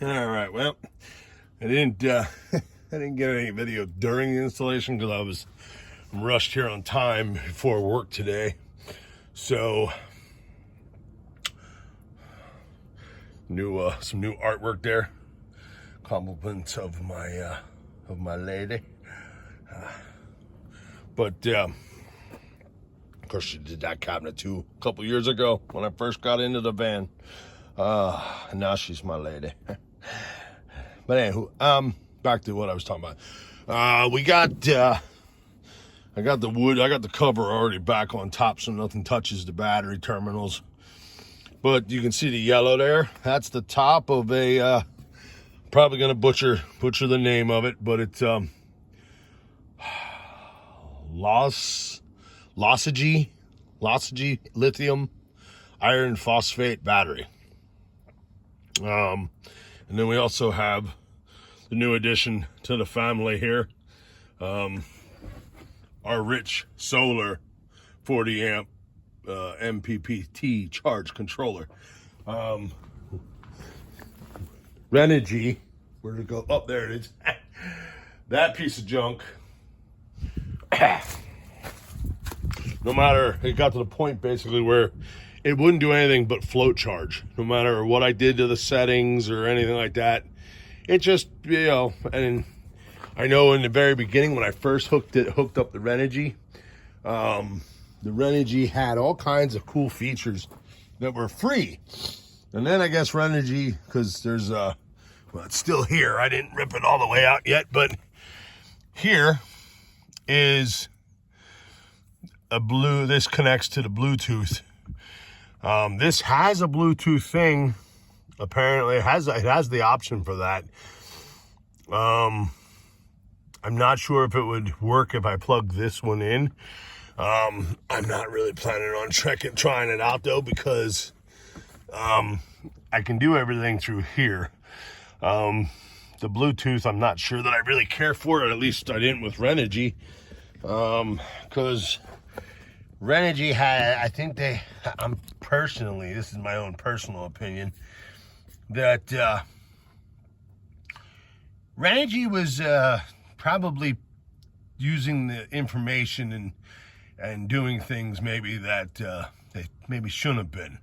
All right, well, I didn't I didn't get any video during the installation because I was rushed here on time before work today. So some new artwork there. Compliments of my lady. But of course she did that cabinet too a couple years ago when I first got into the van. And now she's my lady. But anywho, back to what I was talking about. I got the wood, I got the cover already back on top so nothing touches the battery terminals. But you can see the yellow there. That's the top of a, probably gonna butcher the name of it, but it's lossigy lithium iron phosphate battery. And then we also have the new addition to the family here, our rich solar 40 amp mppt charge controller. Renegy, where'd it go? Oh, there it is. That piece of junk. No matter, it got to the point basically where it wouldn't do anything but float charge. No matter what I did to the settings or anything like that. It just, and I know in the very beginning when I first hooked up the Renegy, the Renegy had all kinds of cool features that were free. And then I guess Renegy, because there's well, it's still here. I didn't rip it all the way out yet, but here is this connects to the Bluetooth. This has a Bluetooth thing. Apparently it has the option for that. I'm not sure if it would work if I plug this one in. I'm not really planning on trying it out though, because I can do everything through here. The Bluetooth, I'm not sure that I really care for it. At least I didn't with Renegy, because Renegy had, I think I'm personally, this is my own personal opinion, that Renegy was probably using the information and doing things maybe that they maybe shouldn't have been,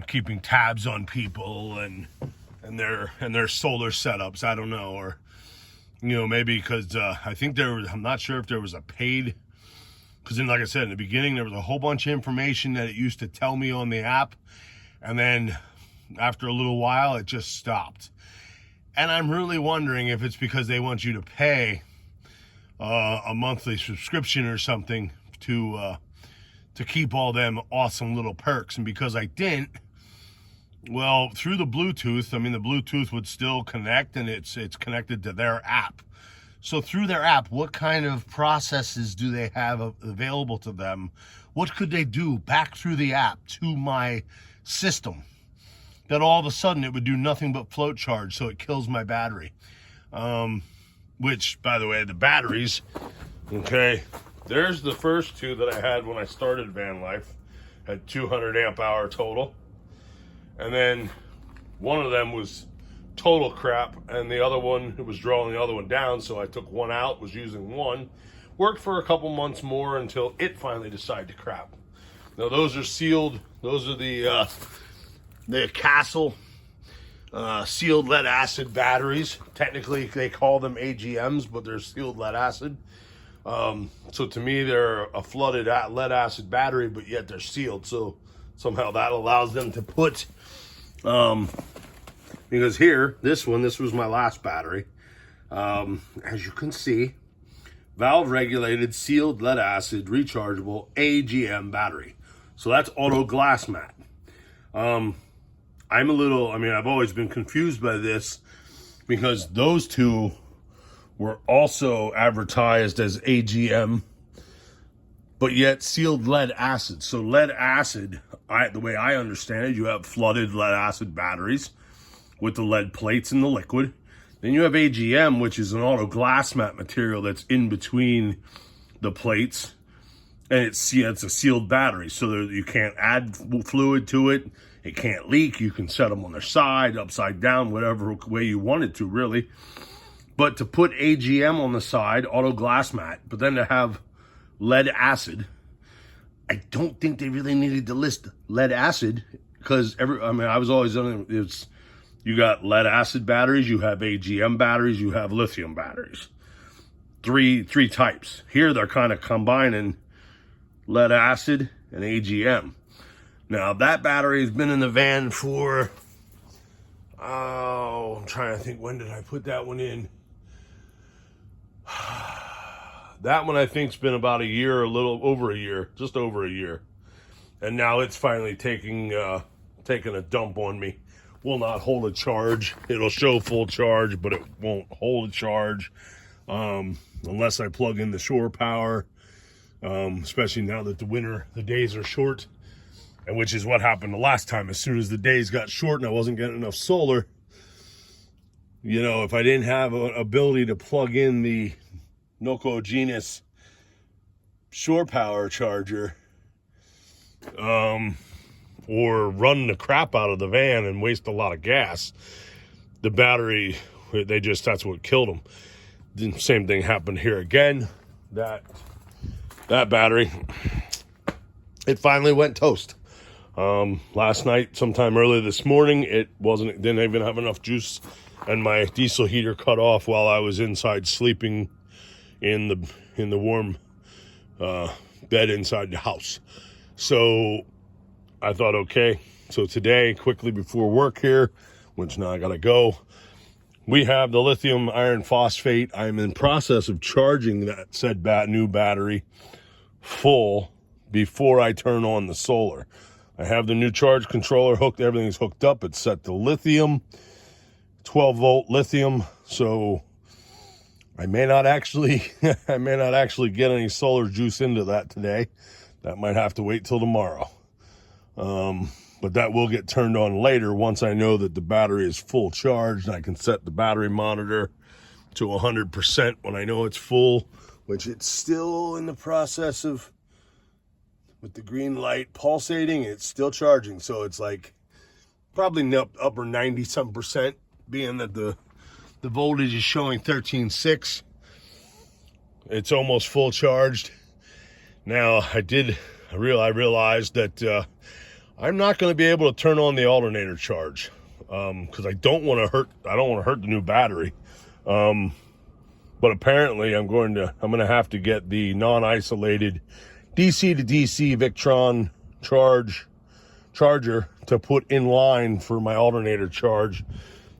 keeping tabs on people and their solar setups. I don't know, or maybe because I think I'm not sure if there was a paid. Because then, like I said, in the beginning, there was a whole bunch of information that it used to tell me on the app. And then after a little while, it just stopped. And I'm really wondering if it's because they want you to pay a monthly subscription or something to keep all them awesome little perks. And because I didn't, well, through the Bluetooth, I mean, the Bluetooth would still connect, and it's connected to their app. So through their app, what kind of processes do they have available to them? What could they do back through the app to my system that all of a sudden it would do nothing but float charge, so it kills my battery? Which, by the way, the batteries, okay, there's the first two that I had when I started van life, had 200 amp hour total. And then one of them was total crap, and the other one, it was drawing the other one down, so I took one out, was using one, worked for a couple months more until it finally decided to crap. Now those are sealed, those are the Castle sealed lead acid batteries. Technically they call them AGMs, but they're sealed lead acid. So to me they're a flooded lead acid battery, but yet they're sealed, so somehow that allows them to put because here, this was my last battery. As you can see, valve regulated sealed lead acid rechargeable AGM battery. So that's auto glass mat. I've always been confused by this because those two were also advertised as AGM, but yet sealed lead acid. So lead acid, the way I understand it, you have flooded lead acid batteries with the lead plates in the liquid. Then you have AGM, which is an auto glass mat material that's in between the plates, and it's a sealed battery, so you can't add fluid to it. It can't leak. You can set them on their side, upside down, whatever way you want it to, really. But to put AGM on the side, auto glass mat, but then to have lead acid, I don't think they really needed to list lead acid, because I was always on it. You got lead acid batteries, you have AGM batteries, you have lithium batteries. Three types. Here they're kind of combining lead acid and AGM. Now that battery has been in the van for, I'm trying to think, when did I put that one in? That one I think's been about a year, a little over a year, just over a year. And now it's finally taking a dump on me. Will not hold a charge. It'll show full charge, but it won't hold a charge unless I plug in the shore power, especially now that the days are short, and which is what happened the last time. As soon as the days got short and I wasn't getting enough solar, you know, if I didn't have an ability to plug in the Noco Genus shore power charger, or run the crap out of the van and waste a lot of gas, the battery, that's what killed them. The same thing happened here again. That battery, it finally went toast. Last night, sometime early this morning, didn't even have enough juice, and my diesel heater cut off while I was inside sleeping in the warm bed inside the house. So I thought, okay, so today, quickly before work here, which now I gotta go, we have the lithium iron phosphate. I'm in process of charging that said new battery full before I turn on the solar. I have the new charge controller hooked, everything's hooked up. It's set to lithium, 12 volt lithium, so I may not actually get any solar juice into that today. That might have to wait till tomorrow. But that will get turned on later once I know that the battery is full charged. I can set the battery monitor to 100% when I know it's full, which it's still in the process of, with the green light pulsating, it's still charging. So it's like probably upper 90-some%, being that the voltage is showing 13.6. It's almost full charged. Now I realized that I'm not going to be able to turn on the alternator charge because I don't want to hurt the new battery. But apparently I'm going to have to get the non-isolated DC to DC Victron charger to put in line for my alternator charge,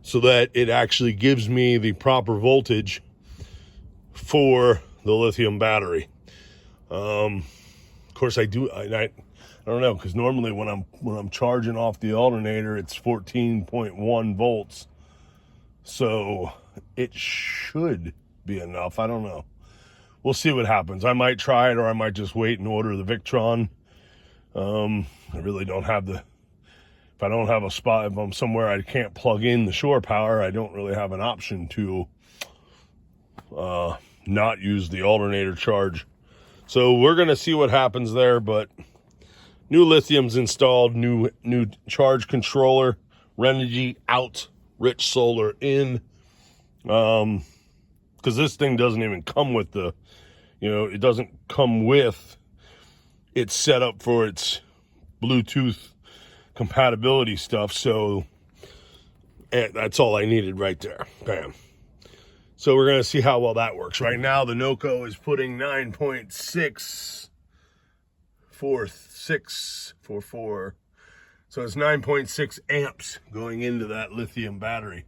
so that it actually gives me the proper voltage for the lithium battery. Of course I don't know, because normally when I'm charging off the alternator, it's 14.1 volts. So it should be enough. I don't know. We'll see what happens. I might try it, or I might just wait and order the Victron. I really don't have if I don't have a spot, if I'm somewhere I can't plug in the shore power, I don't really have an option to not use the alternator charge. So we're going to see what happens there, but new lithium's installed, new charge controller, Renegy out, rich solar in. Because this thing doesn't even come with it doesn't come with, it's set up for its Bluetooth compatibility stuff. So that's all I needed right there. Bam. So we're going to see how well that works. Right now, the Noco is putting 9.644. So it's 9.6 amps going into that lithium battery.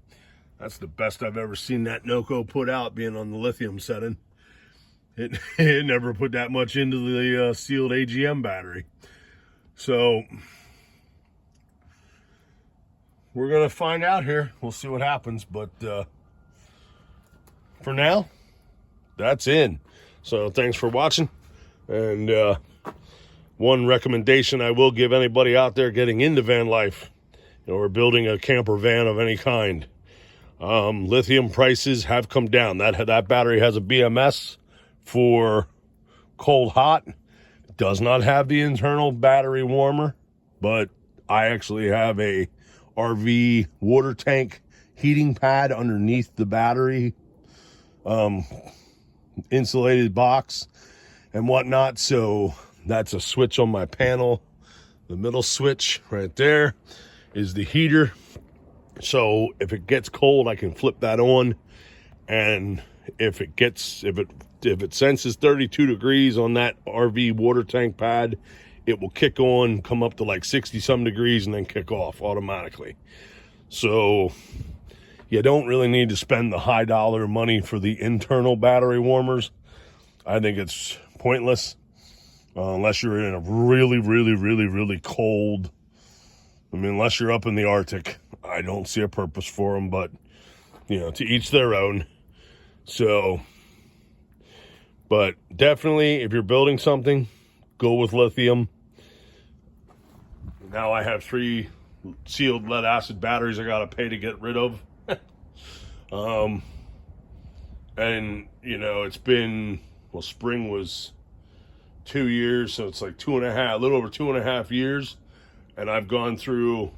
That's the best I've ever seen that Noco put out, being on the lithium setting. It never put that much into the sealed AGM battery. So we're going to find out here. We'll see what happens. But for now, that's in. So thanks for watching. And one recommendation I will give anybody out there getting into van life, or building a camper van of any kind, lithium prices have come down. That battery has a BMS for cold hot. It does not have the internal battery warmer, but I actually have a RV water tank heating pad underneath the battery insulated box and whatnot. So that's a switch on my panel. The middle switch right there is the heater. So if it gets cold, I can flip that on. And if it senses 32 degrees on that RV water tank pad, it will kick on, come up to like 60 some degrees, and then kick off automatically. So you don't really need to spend the high dollar money for the internal battery warmers. I think it's pointless unless you're in a really cold, unless you're up in the Arctic. I don't see a purpose for them, but to each their own. So, but definitely if you're building something, go with lithium. Now I have 3 sealed lead acid batteries I gotta pay to get rid of. And it's been, spring was 2 years, so it's like a little over 2.5 years, and I've gone through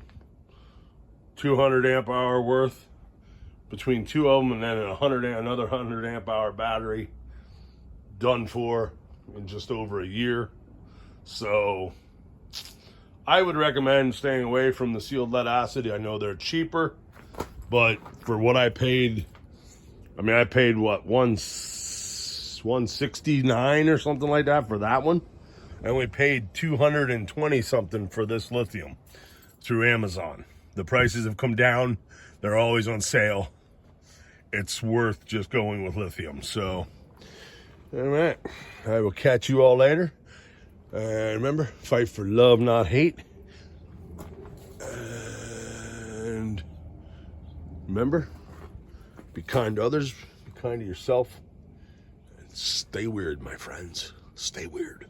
200 amp hour worth between 2 of them, and then another 100 amp hour battery done for in just over a year. So I would recommend staying away from the sealed lead acid. I know they're cheaper, but for what I paid, I paid what, 169 or something like that for that one. I only paid 220 something for this lithium through Amazon. The prices have come down. They're always on sale. It's worth just going with lithium. So, all right, I will catch you all later. Remember, fight for love, not hate. And remember, be kind to others, be kind to yourself, and stay weird, my friends. Stay weird.